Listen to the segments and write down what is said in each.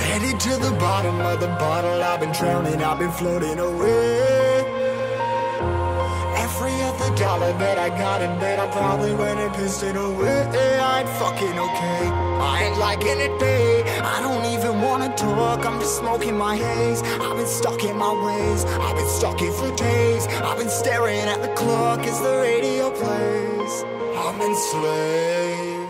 headed to the bottom of the bottle. I've been drowning, I've been floating away. Every other dollar that I got in bed, I probably went and pissed it away. I ain't fucking okay, I ain't liking it, babe. I don't even wanna talk, I'm just smoking my haze. I've been stuck in my ways, I've been stuck here for days. I've been staring at the clock as the radio plays. I'm enslaved.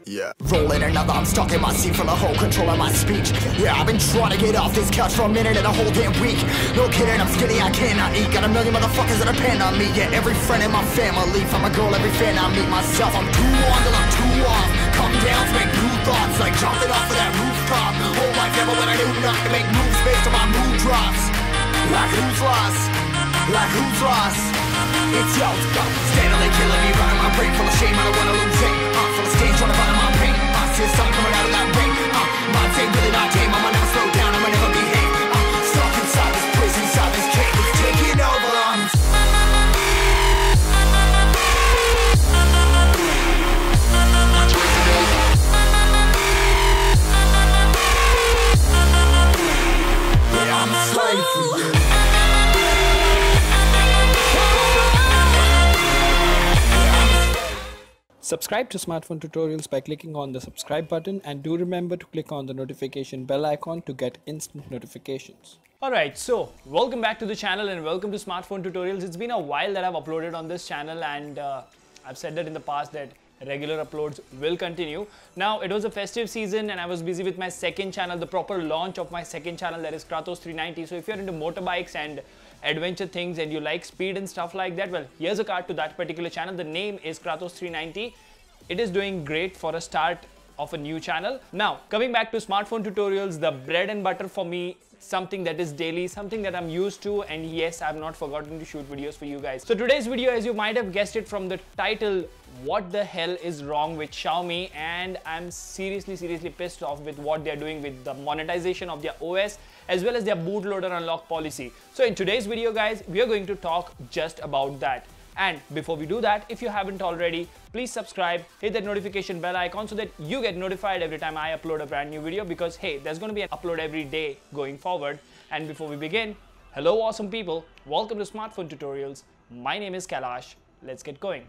Yeah. Rolling another, I'm stuck in my seat from the whole control of my speech. Yeah, I've been trying to get off this couch for a minute and a whole damn week. No kidding, I'm skinny, I cannot eat. Got a million motherfuckers that depend on me. Yeah, every friend in my family, from a girl, every fan I meet myself. I'm too on till I'm too off. Come down to make new thoughts, like jumping off of that rooftop. Whole life never when I do nothing to make moves based on my mood drops. Like who's lost? Like who's lost? It's yo, steadily killing me, running my brain full of shame. I don't wanna lose it. Full of stage, trying to find my pain. See the sun coming out of that rain. My day really not tame. I'ma never slow down. I'ma never behave. Stuck inside this prison, inside this cage. It's taking over. Yeah, I'm a slave for you. Subscribe to Smartphone Tutorials by clicking on the subscribe button, and do remember to click on the notification bell icon to get instant notifications. Alright, so welcome back to the channel and welcome to Smartphone Tutorials. It's been a while that I've uploaded on this channel, and I've said that in the past that regular uploads will continue. Now, it was a festive season and I was busy with my second channel, the proper launch of my second channel, that is Kratos 390. So if you're into motorbikes and adventure things and you like speed and stuff like that, well, here's a card to that particular channel. The name is Kratos 390. It is doing great for a start of a new channel. Now, coming back to Smartphone Tutorials, the bread and butter for me, something that is daily, something that I'm used to, and yes, I've not forgotten to shoot videos for you guys. So today's video, as you might have guessed it from the title, what the hell is wrong with Xiaomi? And I'm seriously pissed off with what they're doing with the monetization of their OS as well as their bootloader unlock policy. So in today's video, guys, we are going to talk just about that. And before we do that, if you haven't already, please subscribe, hit that notification bell icon so that you get notified every time I upload a brand new video, because hey, there's going to be an upload every day going forward. And before we begin, hello awesome people, welcome to Smartphone Tutorials. My name is Kailash. Let's get going.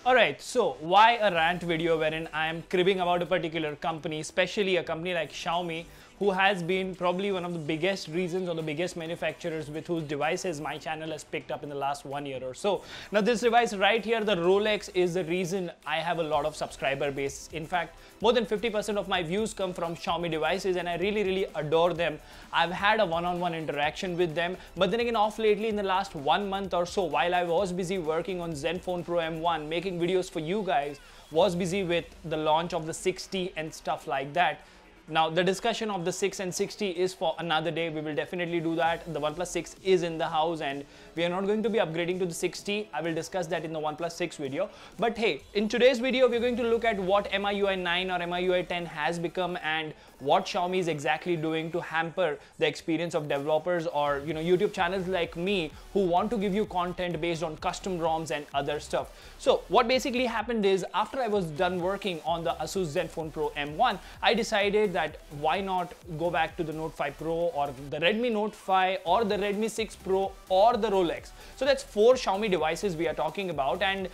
Alright, so why a rant video wherein I am cribbing about a particular company, especially a company like Xiaomi, who has been probably one of the biggest reasons or the biggest manufacturers with whose devices my channel has picked up in the last 1 year or so. Now this device right here, the Rolex, is the reason I have a lot of subscriber base. In fact, more than 50% of my views come from Xiaomi devices, and I really adore them. I've had a one-on-one interaction with them, but then again, off lately in the last 1 month or so, while I was busy working on Zenfone Pro M1, making videos for you guys, was busy with the launch of the 60 and stuff like that. Now, the discussion of the 6 and 60 is for another day. We will definitely do that. The OnePlus 6 is in the house and we are not going to be upgrading to the 60. I will discuss that in the OnePlus 6 video. But hey, in today's video, we're going to look at what MIUI 9 or MIUI 10 has become and what Xiaomi is exactly doing to hamper the experience of developers or YouTube channels like me who want to give you content based on custom ROMs and other stuff. So what basically happened is, after I was done working on the Asus Zenfone Pro M1, I decided that why not go back to the Note 5 Pro or the Redmi Note 5 or the Redmi 6 Pro or the Rolex. So that's 4 Xiaomi devices we are talking about, and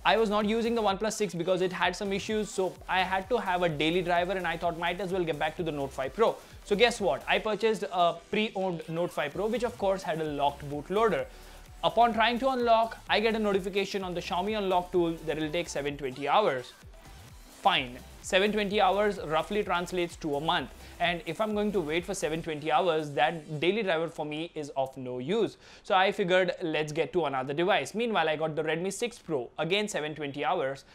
I was not using the OnePlus 6 because it had some issues, so I had to have a daily driver, and I thought might as well get back to the Note 5 Pro. So guess what? I purchased a pre-owned Note 5 Pro, which of course had a locked bootloader. Upon trying to unlock, I get a notification on the Xiaomi unlock tool that it will take 720 hours. Fine. 720 hours roughly translates to a month, and if I'm going to wait for 720 hours, that daily driver for me is of no use. So I figured, let's get to another device. Meanwhile, I got the Redmi 6 Pro, again 720 hours.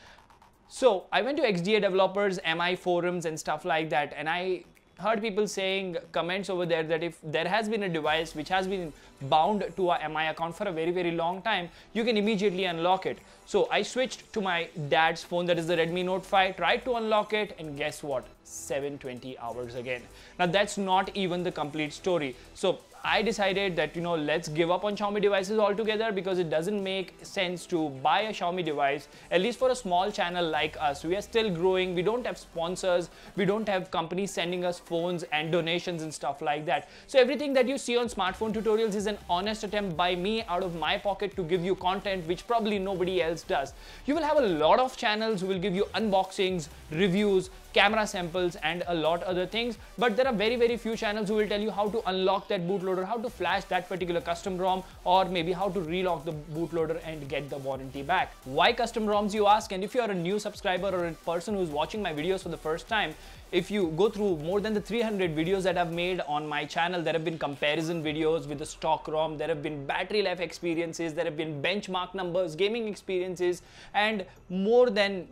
So I went to XDA developers, MI forums and stuff like that, and I heard people saying comments over there that if there has been a device which has been bound to a MI account for a very long time, you can immediately unlock it. So I switched to my dad's phone, that is the Redmi Note 5, tried to unlock it, and guess what? 720 hours again. Now that's not even the complete story. So I decided that, let's give up on Xiaomi devices altogether, because it doesn't make sense to buy a Xiaomi device, at least for a small channel like us. We are still growing, we don't have sponsors, we don't have companies sending us phones and donations and stuff like that. So everything that you see on Smartphone Tutorials is an honest attempt by me out of my pocket to give you content which probably nobody else does. You will have a lot of channels who will give you unboxings, reviews, camera samples and a lot other things, but there are very few channels who will tell you how to unlock that bootloader, how to flash that particular custom ROM, or maybe how to relock the bootloader and get the warranty back. Why custom ROMs, you ask? And if you are a new subscriber or a person who's watching my videos for the first time, if you go through more than the 300 videos that I've made on my channel, there have been comparison videos with the stock ROM, there have been battery life experiences, there have been benchmark numbers, gaming experiences, and more than,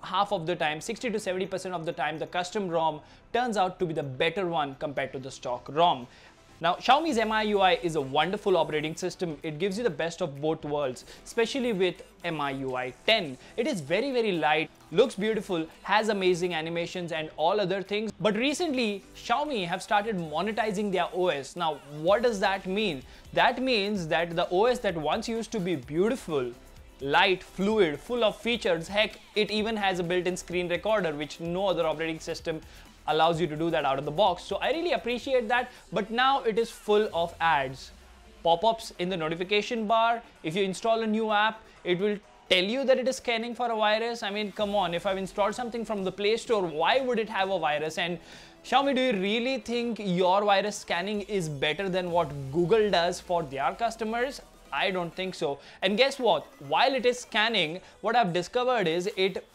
half of the time, 60 to 70% of the time, the custom ROM turns out to be the better one compared to the stock ROM. Now, Xiaomi's MIUI is a wonderful operating system. It gives you the best of both worlds, especially with MIUI 10. It is very light, looks beautiful, has amazing animations and all other things. But recently, Xiaomi have started monetizing their OS. Now, what does that mean? That means that the OS that once used to be beautiful, light, fluid, full of features, heck, it even has a built-in screen recorder, which no other operating system allows you to do that out of the box. So I really appreciate that, but now it is full of ads. Pop-ups in the notification bar. If you install a new app, it will tell you that it is scanning for a virus. I mean, come on, if I've installed something from the Play Store, why would it have a virus? And Xiaomi, do you really think your virus scanning is better than what Google does for their customers? I don't think so. And guess what? While it is scanning, what I've discovered is it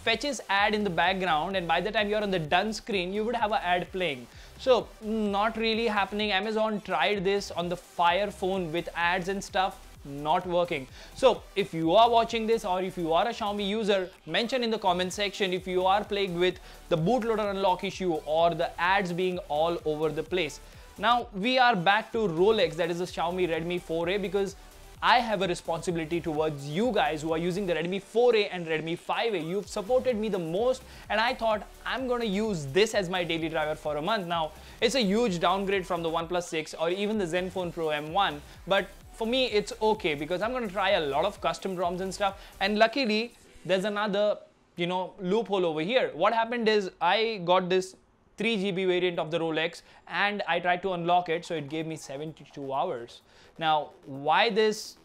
fetches ad in the background, and by the time you're on the done screen, you would have an ad playing. So not really happening. Amazon tried this on the Fire phone with ads and stuff, not working. So if you are watching this, or if you are a Xiaomi user, mention in the comment section if you are plagued with the bootloader unlock issue or the ads being all over the place. Now we are back to Rolex, that is the Xiaomi Redmi 4A, because I have a responsibility towards you guys who are using the Redmi 4A and Redmi 5A. You've supported me the most, and I thought I'm gonna use this as my daily driver for a month. Now, it's a huge downgrade from the OnePlus 6 or even the Zenfone Pro M1, but for me it's okay because I'm gonna try a lot of custom ROMs and stuff, and luckily there's another, loophole over here. What happened is I got this 3 GB variant of the Rolex and I tried to unlock it, so it gave me 72 hours. Now, why this,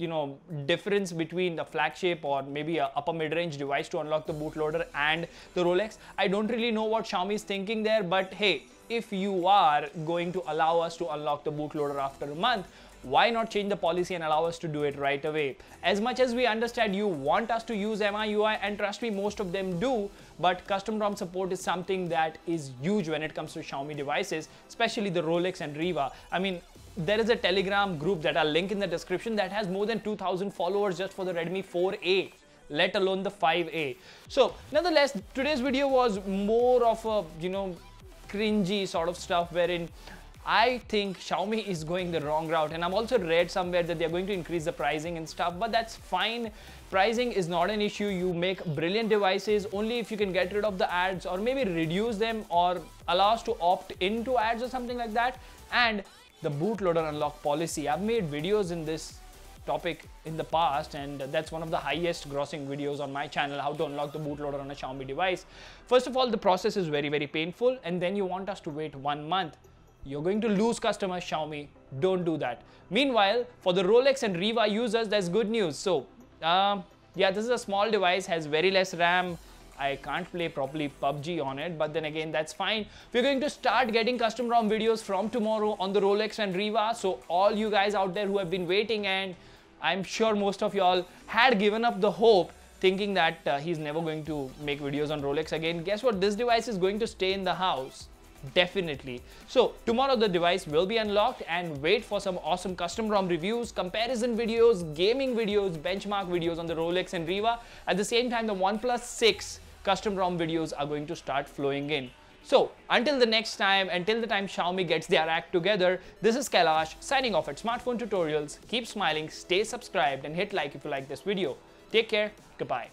difference between the flagship or maybe a upper mid-range device to unlock the bootloader and the Rolex? I don't really know what Xiaomi is thinking there, but hey, if you are going to allow us to unlock the bootloader after a month, why not change the policy and allow us to do it right away? As much as we understand you want us to use MIUI, and trust me, most of them do, but custom ROM support is something that is huge when it comes to Xiaomi devices, especially the Rolex and Riva. I mean, there is a Telegram group that I'll link in the description that has more than 2,000 followers just for the Redmi 4A, let alone the 5A. So, nonetheless, today's video was more of a, cringy sort of stuff wherein I think Xiaomi is going the wrong route, and I've also read somewhere that they're going to increase the pricing and stuff, but that's fine. Pricing is not an issue. You make brilliant devices only if you can get rid of the ads, or maybe reduce them, or allow us to opt into ads or something like that. And the bootloader unlock policy, I've made videos in this topic in the past, and that's one of the highest grossing videos on my channel, how to unlock the bootloader on a Xiaomi device. First of all, the process is very painful, and then you want us to wait 1 month. You're going to lose customers, Xiaomi. Don't do that. Meanwhile, for the Rolex and Riva users, there's good news. So, yeah, this is a small device, has very less RAM. I can't play properly PUBG on it, but then again, that's fine. We're going to start getting custom ROM videos from tomorrow on the Rolex and Riva. So all you guys out there who have been waiting, and I'm sure most of y'all had given up the hope, thinking that he's never going to make videos on Rolex again. Guess what? This device is going to stay in the house. Definitely. So tomorrow the device will be unlocked, and wait for some awesome custom ROM reviews, comparison videos, gaming videos, benchmark videos on the Rolex and Riva. At the same time, the OnePlus 6 custom ROM videos are going to start flowing in. So until the next time, until the time Xiaomi gets their act together, this is Kailash signing off at Smartphone Tutorials. Keep smiling, stay subscribed, and hit like if you like this video. Take care. Goodbye.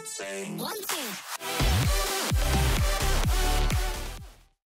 One, two.